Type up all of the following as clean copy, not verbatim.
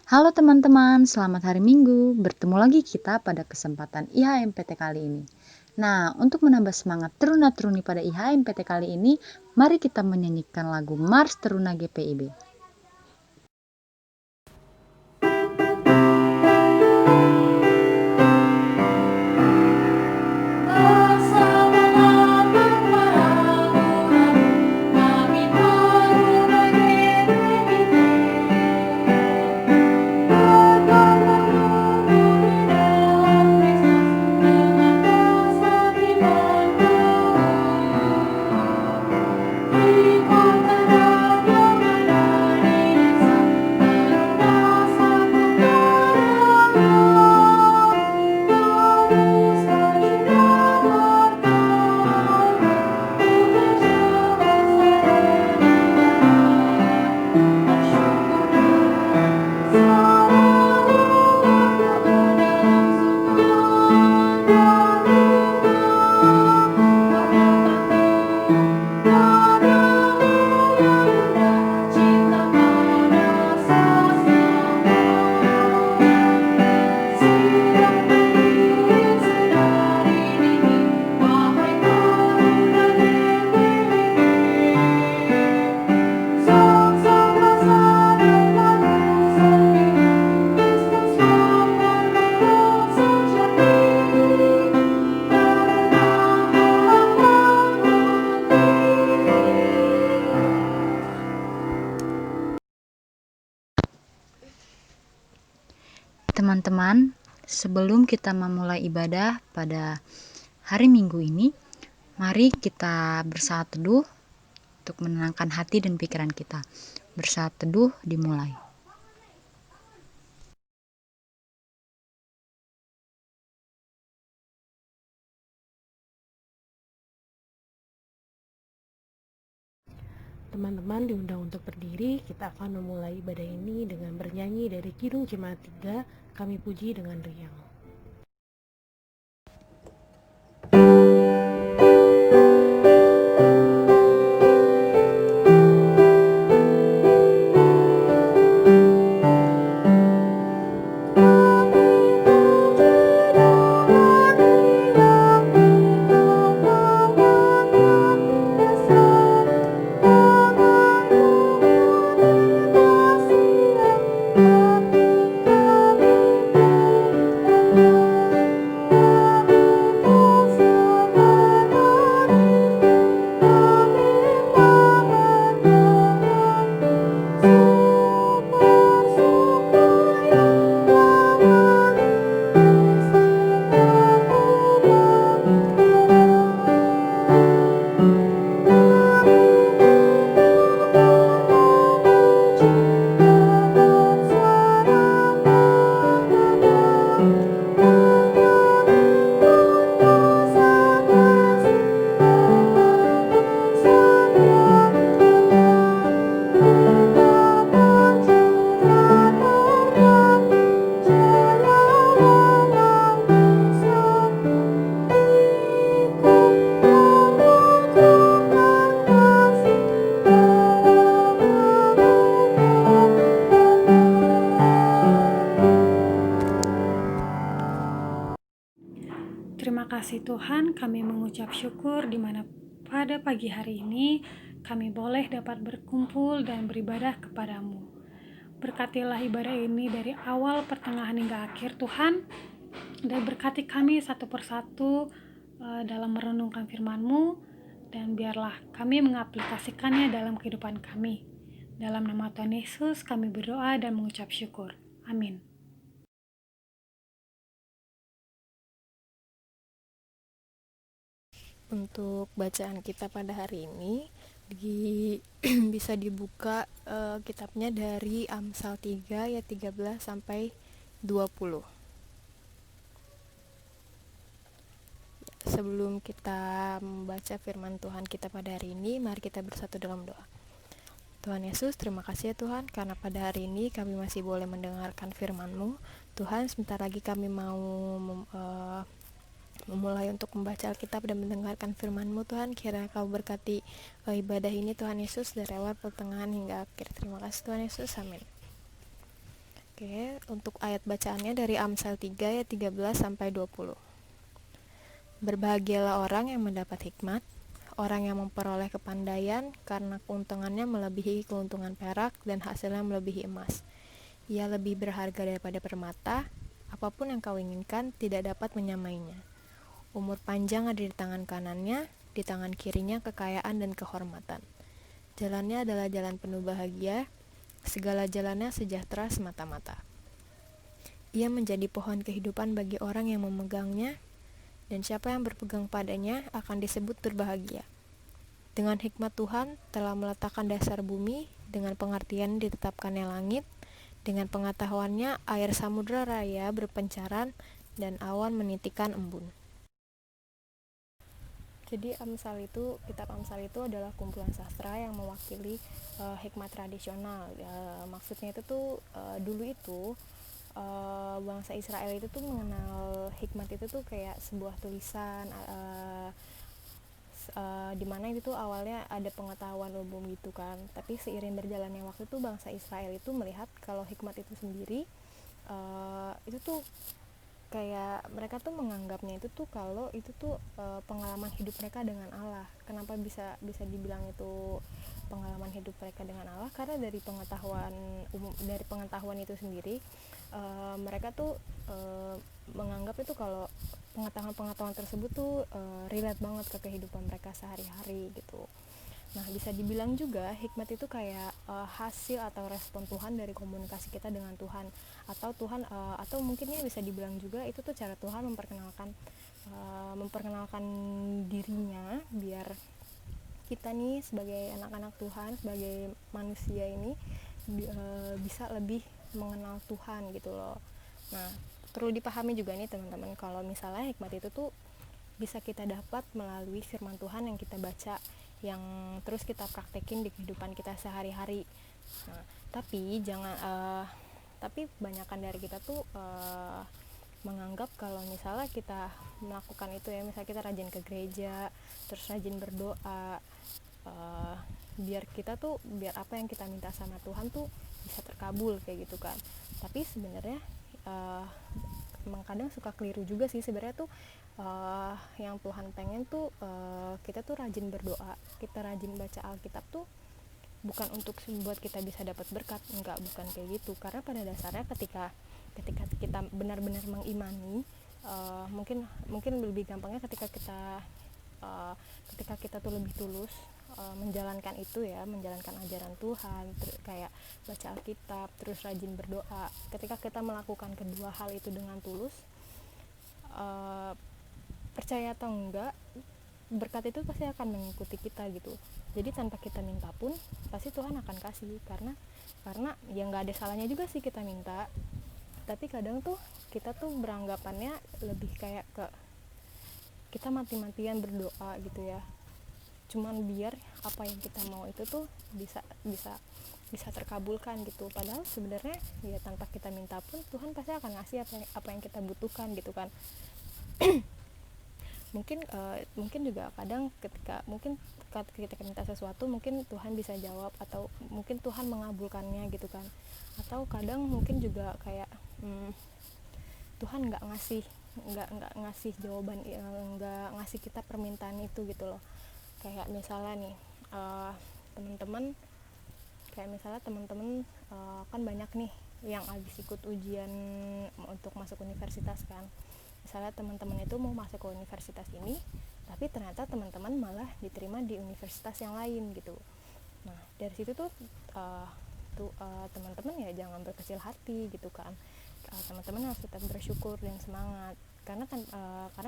Halo teman-teman, selamat hari Minggu. Bertemu lagi kita pada kesempatan IHMPT kali ini. Nah, untuk menambah semangat teruna-teruni pada IHMPT kali ini, mari kita menyanyikan lagu Mars Teruna GPIB. Teman-teman, sebelum kita memulai ibadah pada hari Minggu ini, mari kita bersaat teduh untuk menenangkan hati dan pikiran kita. Bersaat teduh dimulai. Teman-teman diundang untuk berdiri. Kita akan memulai ibadah ini dengan bernyanyi dari Kidung Jemaat 3, Kami Puji dengan Riang. Terima kasih Tuhan, kami mengucap syukur di mana pada pagi hari ini kami boleh dapat berkumpul dan beribadah kepadamu. Berkatilah ibadah ini dari awal, pertengahan hingga akhir Tuhan, dan berkati kami satu persatu dalam merenungkan firman-Mu, dan biarlah kami mengaplikasikannya dalam kehidupan kami. Dalam nama Tuhan Yesus kami berdoa dan mengucap syukur. Amin. Untuk bacaan kita pada hari ini bisa dibuka kitabnya dari Amsal 3 ayat 13 sampai 20. Sebelum kita membaca firman Tuhan kita pada hari ini, mari kita bersatu dalam doa. Tuhan Yesus, terima kasih ya Tuhan, karena pada hari ini kami masih boleh mendengarkan firman-Mu. Tuhan, sebentar lagi kami mau memulai untuk membaca Alkitab dan mendengarkan firman-Mu Tuhan. Kiranya Kau berkati ibadah ini Tuhan Yesus dari awal pertengahan hingga akhir. Terima kasih Tuhan Yesus, amin. Oke, untuk ayat bacaannya dari Amsal 3 ayat 13 sampai 20. Berbahagialah orang yang mendapat hikmat, orang yang memperoleh kepandaian, karena keuntungannya melebihi keuntungan perak dan hasilnya melebihi emas. Ia lebih berharga daripada permata, apapun yang kau inginkan tidak dapat menyamainya. Umur panjang ada di tangan kanannya, di tangan kirinya kekayaan dan kehormatan. Jalannya adalah jalan penuh bahagia, segala jalannya sejahtera semata-mata. Ia menjadi pohon kehidupan bagi orang yang memegangnya, dan siapa yang berpegang padanya akan disebut berbahagia. Dengan hikmat Tuhan telah meletakkan dasar bumi, dengan pengertian ditetapkannya langit, dengan pengetahuannya air samudra raya berpencaran, dan awan menitikan embun. Jadi kitab Amsal itu adalah kumpulan sastra yang mewakili hikmat tradisional. Maksudnya itu tuh dulu itu bangsa Israel itu tuh mengenal hikmat itu tuh kayak sebuah tulisan, di mana itu tuh awalnya ada pengetahuan umum gitu kan. Tapi seiring berjalannya waktu tuh bangsa Israel itu melihat kalau hikmat itu sendiri itu tuh kayak mereka tuh menganggapnya itu tuh kalau itu tuh pengalaman hidup mereka dengan Allah. Kenapa bisa bisa dibilang itu pengalaman hidup mereka dengan Allah? Karena dari pengetahuan umum, dari pengetahuan itu sendiri mereka tuh menganggap itu kalau pengetahuan-pengetahuan tersebut tuh relate banget ke kehidupan mereka sehari-hari gitu. Nah, bisa dibilang juga hikmat itu kayak hasil atau respon Tuhan dari komunikasi kita dengan Tuhan, atau atau mungkinnya bisa dibilang juga itu tuh cara Tuhan memperkenalkan dirinya biar kita nih sebagai anak-anak Tuhan, sebagai manusia ini bisa lebih mengenal Tuhan gitu loh. Nah, perlu dipahami juga nih teman-teman kalau misalnya hikmat itu tuh bisa kita dapat melalui firman Tuhan yang kita baca, yang terus kita praktekin di kehidupan kita sehari-hari. Nah, tapi kebanyakan dari kita tuh menganggap kalau misalnya kita melakukan itu ya, misalnya kita rajin ke gereja, terus rajin berdoa, biar apa yang kita minta sama Tuhan tuh bisa terkabul kayak gitu kan. Tapi sebenarnya emang kadang suka keliru juga sih sebenarnya tuh. Yang Tuhan pengen tuh kita tuh rajin berdoa, kita rajin baca Alkitab tuh bukan untuk membuat kita bisa dapat berkat, enggak, bukan kayak gitu. Karena pada dasarnya ketika kita benar-benar mengimani, mungkin lebih gampangnya ketika kita tuh lebih tulus menjalankan ajaran Tuhan, kayak baca Alkitab, terus rajin berdoa. Ketika kita melakukan kedua hal itu dengan tulus, percaya atau enggak, berkat itu pasti akan mengikuti kita gitu. Jadi tanpa kita minta pun pasti Tuhan akan kasih, karena ya nggak ada salahnya juga sih kita minta. Tapi kadang tuh kita tuh beranggapannya lebih kayak ke kita mati-matian berdoa gitu ya, cuman biar apa yang kita mau itu tuh bisa terkabulkan gitu. Padahal sebenarnya ya tanpa kita minta pun Tuhan pasti akan ngasih apa yang kita butuhkan gitu kan. mungkin juga kadang ketika kita minta sesuatu mungkin Tuhan bisa jawab, atau mungkin Tuhan mengabulkannya gitu kan. Atau kadang mungkin juga kayak Tuhan nggak ngasih jawaban, nggak ngasih kita permintaan itu gitu loh. Kayak misalnya nih teman-teman kan banyak nih yang habis ikut ujian untuk masuk universitas kan. Misalnya teman-teman itu mau masuk ke universitas ini, tapi ternyata teman-teman malah diterima di universitas yang lain gitu. Nah, dari situ tuh teman-teman ya jangan berkecil hati gitu kan. Teman-teman harus tetap bersyukur dan semangat, karena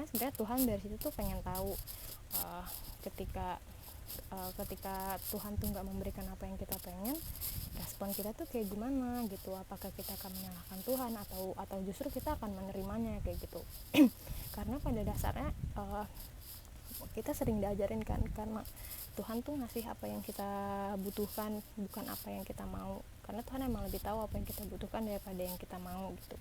sebenarnya Tuhan dari situ tuh pengen tahu ketika Tuhan tuh nggak memberikan apa yang kita pengen, respon kita tuh kayak gimana gitu. Apakah kita akan menyalahkan Tuhan atau justru kita akan menerimanya kayak gitu. Karena pada dasarnya kita sering diajarin kan, karena Tuhan tuh ngasih apa yang kita butuhkan, bukan apa yang kita mau. Karena Tuhan emang lebih tahu apa yang kita butuhkan daripada yang kita mau gitu.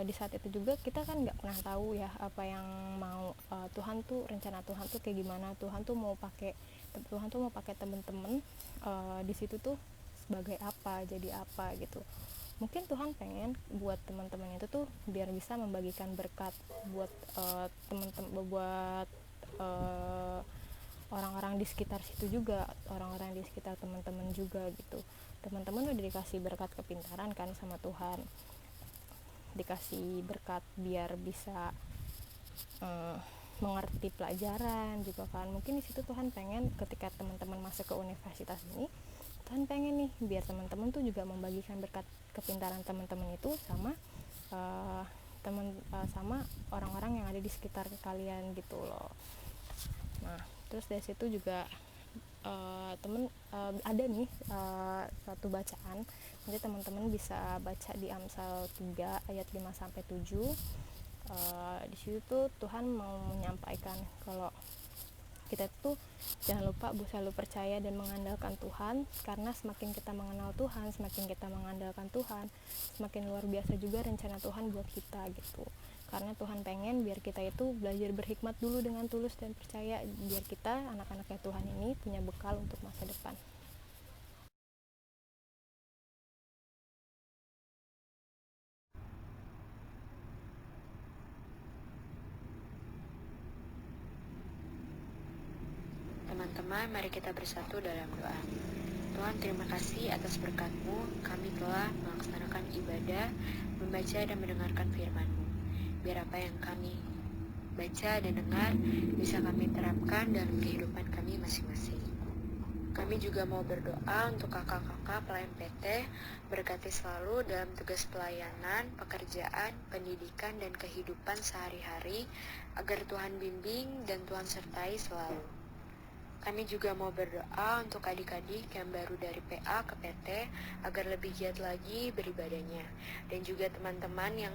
Di saat itu juga kita kan nggak pernah tahu ya apa yang mau Tuhan tuh, rencana Tuhan tuh kayak gimana. Tuhan tuh mau pakai temen-temen di situ tuh sebagai apa, jadi apa gitu. Mungkin Tuhan pengen buat teman-teman itu tuh biar bisa membagikan berkat buat teman-teman, buat orang-orang di sekitar situ juga, orang-orang di sekitar teman-teman juga gitu. Teman-teman udah dikasih berkat kepintaran kan sama Tuhan, dikasih berkat biar bisa mengerti pelajaran juga kan. Mungkin di situ Tuhan pengen ketika teman-teman masuk ke universitas ini, Tuhan pengen nih biar teman-teman tuh juga membagikan berkat kepintaran teman-teman itu sama sama orang-orang yang ada di sekitar kalian gitu loh. Nah, terus dari situ juga ada nih satu bacaan. Nanti teman-teman bisa baca di Amsal 3 ayat 5 sampai 7. Di situ tuh Tuhan mau menyampaikan kalau kita tuh jangan lupa selalu percaya dan mengandalkan Tuhan, karena semakin kita mengenal Tuhan, semakin kita mengandalkan Tuhan, semakin luar biasa juga rencana Tuhan buat kita gitu. Karena Tuhan pengen biar kita itu belajar berhikmat dulu dengan tulus dan percaya, biar kita anak-anaknya Tuhan ini punya bekal untuk masa depan. Teman-teman, mari kita bersatu dalam doa. Tuhan, terima kasih atas berkat-Mu. Kami telah melaksanakan ibadah, membaca dan mendengarkan firman-Mu. Biar apa yang kami baca dan dengar bisa kami terapkan dalam kehidupan kami masing-masing. Kami juga mau berdoa untuk kakak-kakak pelayan PT, berkati selalu dalam tugas pelayanan, pekerjaan, pendidikan, dan kehidupan sehari-hari, agar Tuhan bimbing dan Tuhan sertai selalu. Kami juga mau berdoa untuk adik-adik yang baru dari PA ke PT agar lebih giat lagi beribadahnya. Dan juga teman-teman yang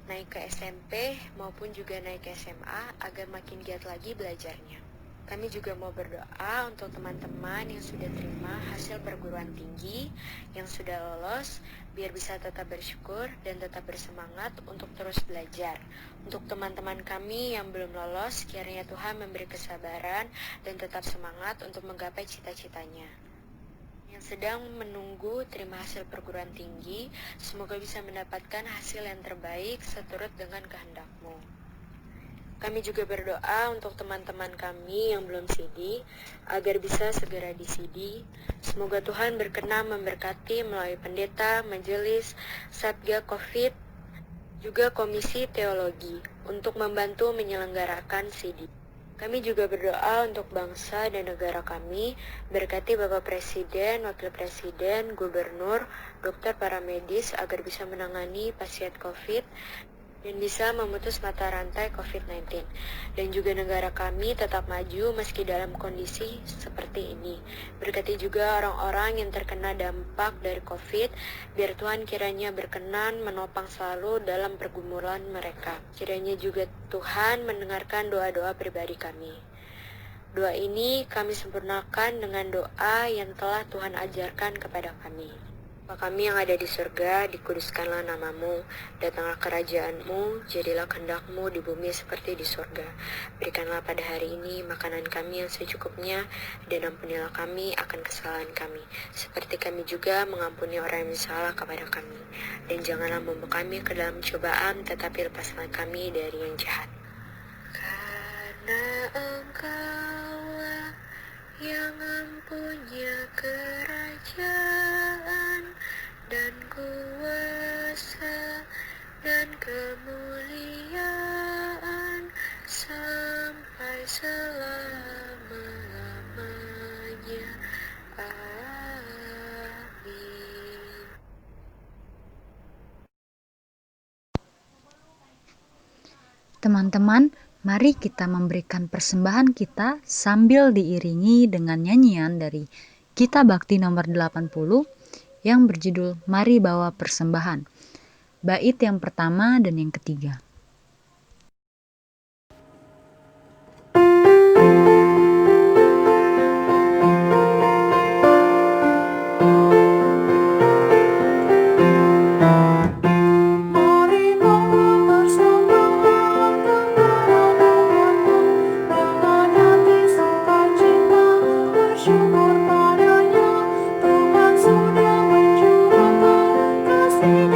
naik ke SMP maupun juga naik ke SMA agar makin giat lagi belajarnya. Kami juga mau berdoa untuk teman-teman yang sudah terima hasil perguruan tinggi, yang sudah lolos, biar bisa tetap bersyukur dan tetap bersemangat untuk terus belajar. Untuk teman-teman kami yang belum lolos, kiranya Tuhan memberi kesabaran dan tetap semangat untuk menggapai cita-citanya. Yang sedang menunggu terima hasil perguruan tinggi, semoga bisa mendapatkan hasil yang terbaik seturut dengan kehendak-Mu. Kami juga berdoa untuk teman-teman kami yang belum CD, agar bisa segera di-CD. Semoga Tuhan berkenan memberkati melalui pendeta, majelis, Satga Covid, juga Komisi Teologi, untuk membantu menyelenggarakan CD. Kami juga berdoa untuk bangsa dan negara kami, berkati Bapak Presiden, Wakil Presiden, Gubernur, dokter, para medis, agar bisa menangani pasien COVID, dan bisa memutus mata rantai COVID-19. Dan juga negara kami tetap maju meski dalam kondisi seperti ini. Berkati juga orang-orang yang terkena dampak dari COVID, biar Tuhan kiranya berkenan menopang selalu dalam pergumulan mereka. Kiranya juga Tuhan mendengarkan doa-doa pribadi kami. Doa ini kami sempurnakan dengan doa yang telah Tuhan ajarkan kepada kami. Bapa kami yang ada di surga, dikuduskanlah namamu, datanglah kerajaan-Mu, jadilah kehendak-Mu di bumi seperti di surga. Berikanlah pada hari ini makanan kami yang secukupnya, dan ampunilah kami akan kesalahan kami, seperti kami juga mengampuni orang yang bersalah kepada kami. Dan janganlah membawa kami ke dalam cobaan, tetapi lepaslah kami dari yang jahat. Karena Engkaulah yang mempunyai kerajaan dan kuasa dan kemuliaan sampai selama-lamanya. Amin. Teman-teman, mari kita memberikan persembahan kita sambil diiringi dengan nyanyian dari Gita Bakti nomor 80 yang berjudul Mari Bawa Persembahan. Bait yang pertama dan yang ketiga. Syukur padanya, Tuhan sudah mencurahkan kasih.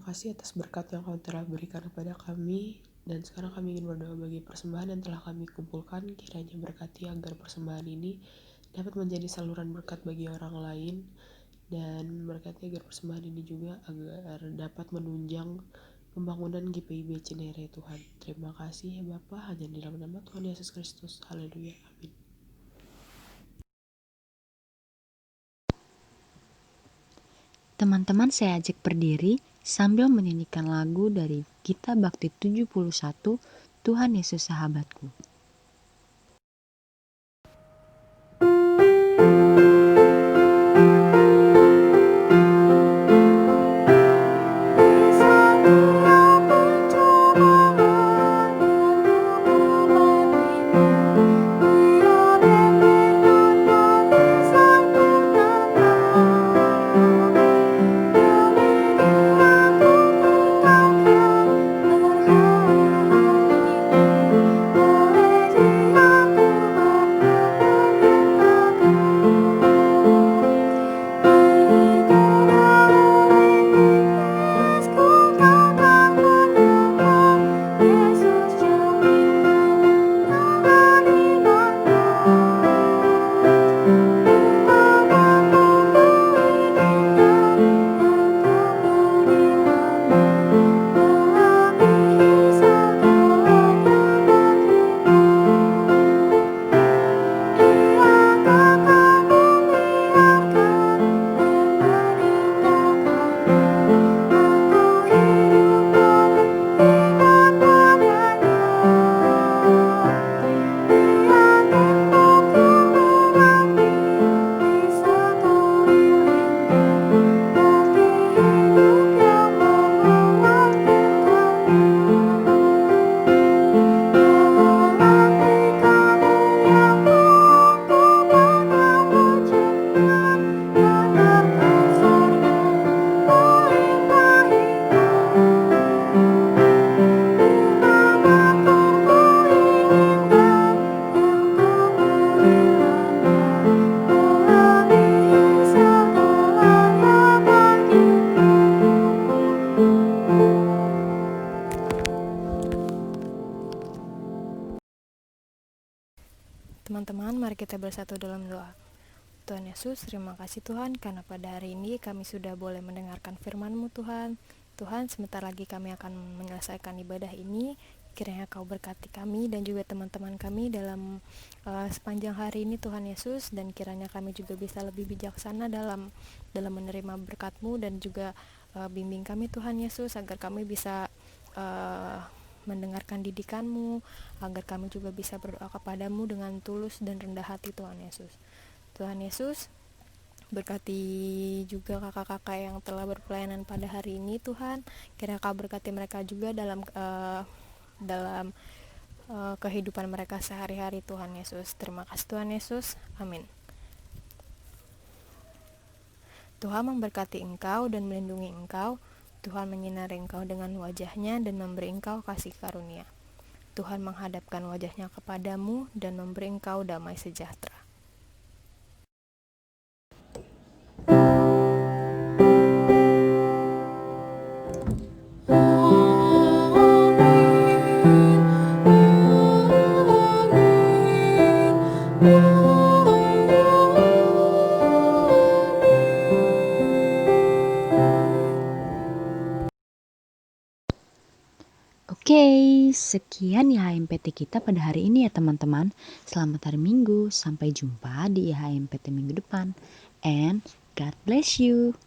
kasih atas berkat yang Kau telah berikan kepada kami. Dan sekarang kami ingin berdoa bagi persembahan yang telah kami kumpulkan. Kiranya berkati agar persembahan ini dapat menjadi saluran berkat bagi orang lain. Dan berkati agar persembahan ini juga agar dapat menunjang pembangunan GPIB Cinere Tuhan. Terima kasih ya Bapa, hanya di dalam nama Tuhan Yesus Kristus. Haleluya. Amin. Teman-teman, saya ajak berdiri sambil menyanyikan lagu dari Gita Bakti 71, Tuhan Yesus Sahabatku. Teman-teman, mari kita bersatu dalam doa. Tuhan Yesus, terima kasih Tuhan, karena pada hari ini kami sudah boleh mendengarkan firman-Mu Tuhan. Tuhan, sebentar lagi kami akan menyelesaikan ibadah ini. Kiranya Kau berkati kami dan juga teman-teman kami dalam sepanjang hari ini Tuhan Yesus. Dan kiranya kami juga bisa lebih bijaksana dalam menerima berkat-Mu. Dan juga bimbing kami Tuhan Yesus, agar kami bisa mendengarkan didikan-Mu, agar kami juga bisa berdoa kepadamu dengan tulus dan rendah hati Tuhan Yesus. Tuhan Yesus, berkati juga kakak-kakak yang telah berpelayanan pada hari ini Tuhan. Kiranya Kau berkati mereka juga dalam kehidupan mereka sehari-hari Tuhan Yesus. Terima kasih Tuhan Yesus. Amin. Tuhan memberkati engkau dan melindungi engkau. Tuhan menyinari engkau dengan wajah-Nya dan memberi engkau kasih karunia. Tuhan menghadapkan wajah-Nya kepadamu dan memberi engkau damai sejahtera. Oke, sekian IHMPT kita pada hari ini ya teman-teman. Selamat hari Minggu, sampai jumpa di IHMPT minggu depan. And God bless you.